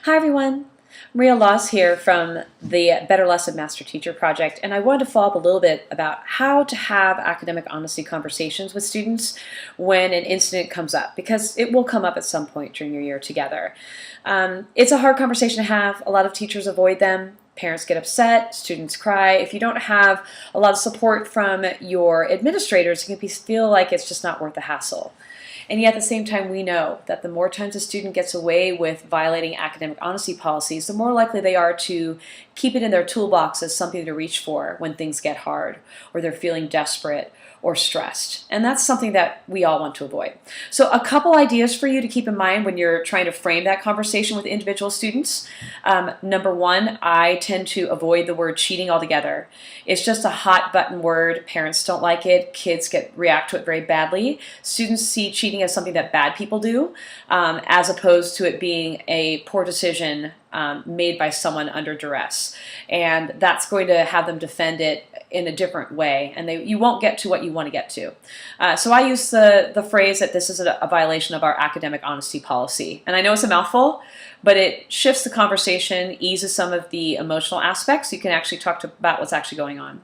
Hi everyone, Maria Laws here from the Better Lesson Master Teacher Project, and I wanted to follow up a little bit about how to have academic honesty conversations with students when an incident comes up, because it will come up at some point during your year together. It's a hard conversation to have. A lot of teachers avoid them. Parents get upset, students cry. If you don't have a lot of support from your administrators, it can feel like it's just not worth the hassle. And yet at the same time, we know that the more times a student gets away with violating academic honesty policies, the more likely they are to keep it in their toolbox as something to reach for when things get hard, or they're feeling desperate or stressed. And that's something that we all want to avoid. So a couple ideas for you to keep in mind when you're trying to frame that conversation with individual students. Number one, I tend to avoid the word cheating altogether. It's just a hot button word. Parents don't like it. Kids react to it very badly. Students see cheating as something that bad people do, as opposed to it being a poor decision made by someone under duress. And that's going to have them defend it in a different way, and you won't get to what you want to get to. So I use the phrase that this is a violation of our academic honesty policy. And I know it's a mouthful, but it shifts the conversation, eases some of the emotional aspects. You can actually talk about what's actually going on.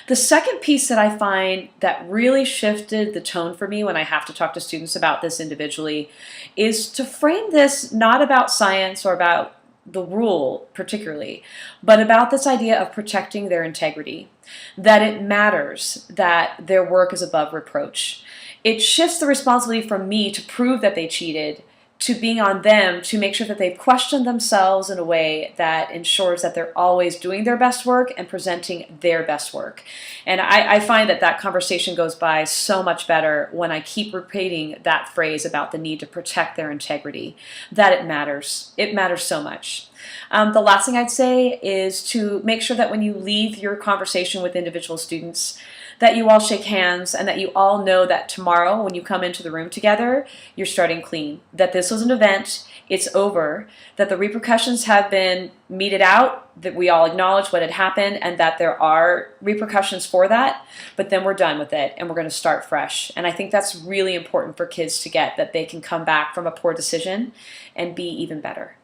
The second piece that I find that really shifted the tone for me when I have to talk to students about this individually is to frame this not about science or about the rule particularly, but about this idea of protecting their integrity, that it matters that their work is above reproach. It shifts the responsibility from me to prove that they cheated to being on them to make sure that they've questioned themselves in a way that ensures that they're always doing their best work and presenting their best work. And I find that conversation goes by so much better when I keep repeating that phrase about the need to protect their integrity, that it matters. It matters so much. The last thing I'd say is to make sure that when you leave your conversation with individual students, that you all shake hands and that you all know that tomorrow when you come into the room together, you're starting clean, that this was an event, it's over, that the repercussions have been meted out, that we all acknowledge what had happened and that there are repercussions for that, but then we're done with it and we're going to start fresh. And I think that's really important for kids to get, that they can come back from a poor decision and be even better.